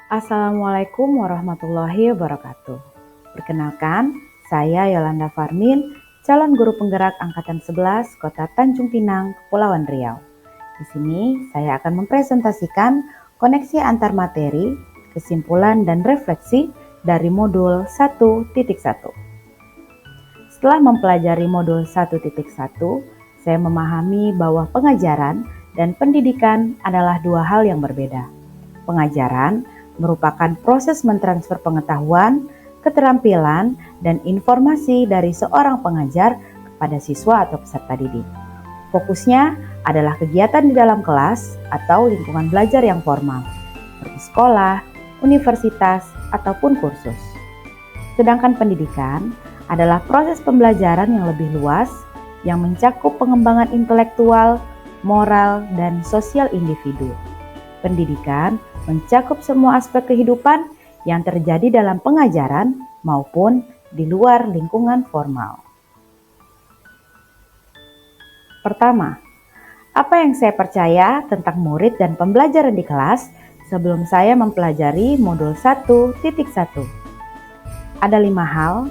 Assalamualaikum warahmatullahi wabarakatuh. Perkenalkan, saya Yolanda Farmin, calon guru penggerak Angkatan 11 Kota Tanjung Pinang, Kepulauan Riau. Di sini saya akan mempresentasikan koneksi antar materi, kesimpulan dan refleksi dari modul 1.1. Setelah mempelajari modul 1.1, saya memahami bahwa pengajaran dan pendidikan adalah dua hal yang berbeda. Pengajaran merupakan proses mentransfer pengetahuan, keterampilan, dan informasi dari seorang pengajar kepada siswa atau peserta didik. Fokusnya adalah kegiatan di dalam kelas atau lingkungan belajar yang formal, seperti sekolah, universitas, ataupun kursus. Sedangkan pendidikan adalah proses pembelajaran yang lebih luas yang mencakup pengembangan intelektual, moral, dan sosial individu. Pendidikan mencakup semua aspek kehidupan yang terjadi dalam pengajaran maupun di luar lingkungan formal. Pertama, apa yang saya percaya tentang murid dan pembelajaran di kelas sebelum saya mempelajari modul 1.1? Ada 5 hal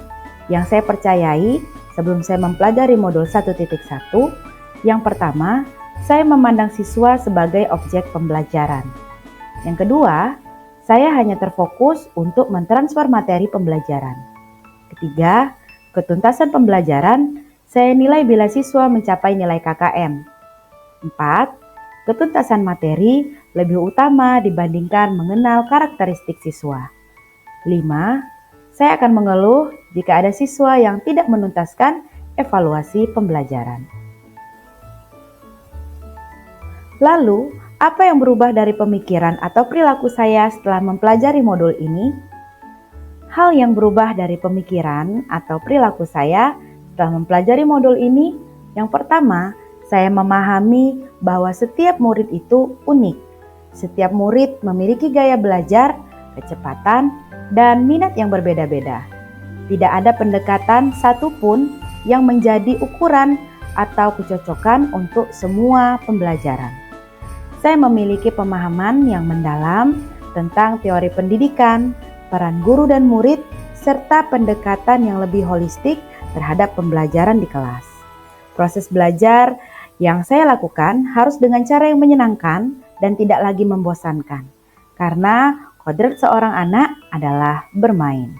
yang saya percayai sebelum saya mempelajari modul 1.1. Yang pertama, saya memandang siswa sebagai objek pembelajaran. Yang kedua, saya hanya terfokus untuk mentransfer materi pembelajaran. Ketiga, ketuntasan pembelajaran saya nilai bila siswa mencapai nilai KKM. 4. Ketuntasan materi lebih utama dibandingkan mengenal karakteristik siswa. 5. Saya akan mengeluh jika ada siswa yang tidak menuntaskan evaluasi pembelajaran. Lalu, apa yang berubah dari pemikiran atau perilaku saya setelah mempelajari modul ini? Hal yang berubah dari pemikiran atau perilaku saya setelah mempelajari modul ini, yang pertama, saya memahami bahwa setiap murid itu unik. Setiap murid memiliki gaya belajar, kecepatan, dan minat yang berbeda-beda. Tidak ada pendekatan satupun yang menjadi ukuran atau kecocokan untuk semua pembelajaran. Saya memiliki pemahaman yang mendalam tentang teori pendidikan, peran guru dan murid, serta pendekatan yang lebih holistik terhadap pembelajaran di kelas. Proses belajar yang saya lakukan harus dengan cara yang menyenangkan dan tidak lagi membosankan, karena kodrat seorang anak adalah bermain.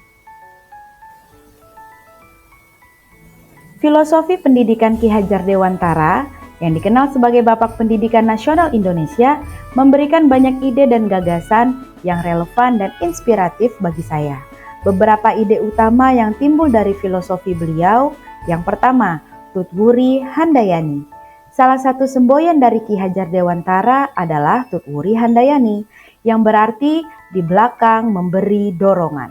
Filosofi pendidikan Ki Hajar Dewantara yang dikenal sebagai Bapak Pendidikan Nasional Indonesia memberikan banyak ide dan gagasan yang relevan dan inspiratif bagi saya. Beberapa ide utama yang timbul dari filosofi beliau, yang pertama, Tutwuri Handayani. Salah satu semboyan dari Ki Hajar Dewantara adalah Tutwuri Handayani, yang berarti di belakang memberi dorongan.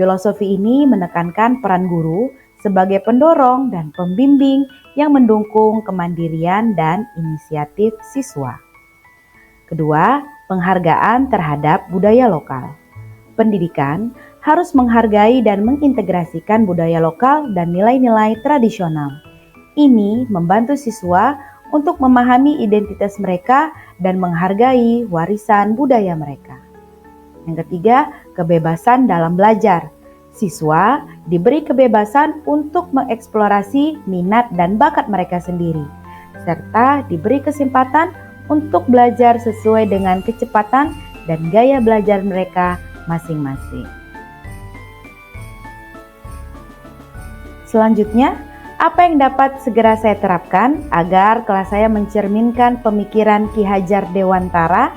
Filosofi ini menekankan peran guru sebagai pendorong dan pembimbing yang mendukung kemandirian dan inisiatif siswa. Kedua, penghargaan terhadap budaya lokal. Pendidikan harus menghargai dan mengintegrasikan budaya lokal dan nilai-nilai tradisional. Ini membantu siswa untuk memahami identitas mereka dan menghargai warisan budaya mereka. Yang ketiga, kebebasan dalam belajar. Siswa diberi kebebasan untuk mengeksplorasi minat dan bakat mereka sendiri, serta diberi kesempatan untuk belajar sesuai dengan kecepatan dan gaya belajar mereka masing-masing. Selanjutnya, apa yang dapat segera saya terapkan agar kelas saya mencerminkan pemikiran Ki Hajar Dewantara?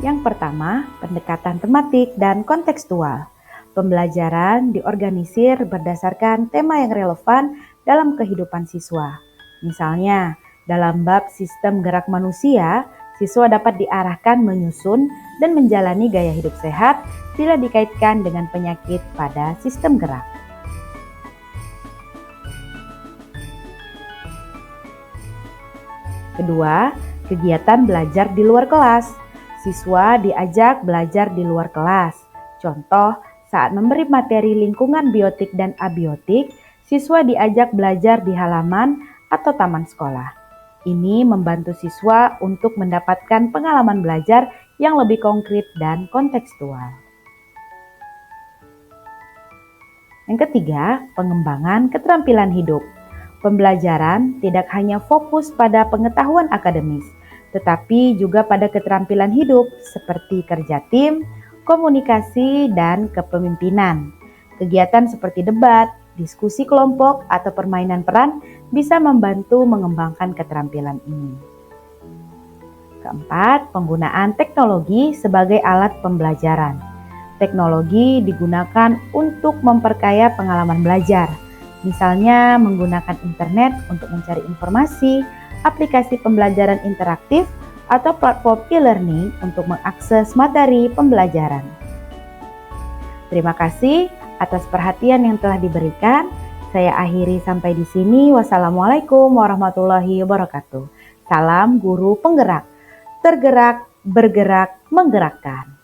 Yang pertama, pendekatan tematik dan kontekstual. Pembelajaran diorganisir berdasarkan tema yang relevan dalam kehidupan siswa. Misalnya, dalam bab sistem gerak manusia, siswa dapat diarahkan menyusun dan menjalani gaya hidup sehat bila dikaitkan dengan penyakit pada sistem gerak. Kedua, kegiatan belajar di luar kelas. Siswa diajak belajar di luar kelas. Contoh, saat memberi materi lingkungan biotik dan abiotik, siswa diajak belajar di halaman atau taman sekolah. Ini membantu siswa untuk mendapatkan pengalaman belajar yang lebih konkret dan kontekstual. Yang ketiga, pengembangan keterampilan hidup. Pembelajaran tidak hanya fokus pada pengetahuan akademis, tetapi juga pada keterampilan hidup seperti kerja tim, komunikasi, dan kepemimpinan. Kegiatan seperti debat, diskusi kelompok, atau permainan peran bisa membantu mengembangkan keterampilan ini. Keempat, penggunaan teknologi sebagai alat pembelajaran. Teknologi digunakan untuk memperkaya pengalaman belajar, misalnya menggunakan internet untuk mencari informasi, aplikasi pembelajaran interaktif, atau platform e-learning untuk mengakses materi pembelajaran. Terima kasih atas perhatian yang telah diberikan. Saya akhiri sampai di sini. Wassalamualaikum warahmatullahi wabarakatuh. Salam guru penggerak. Tergerak, bergerak, menggerakkan.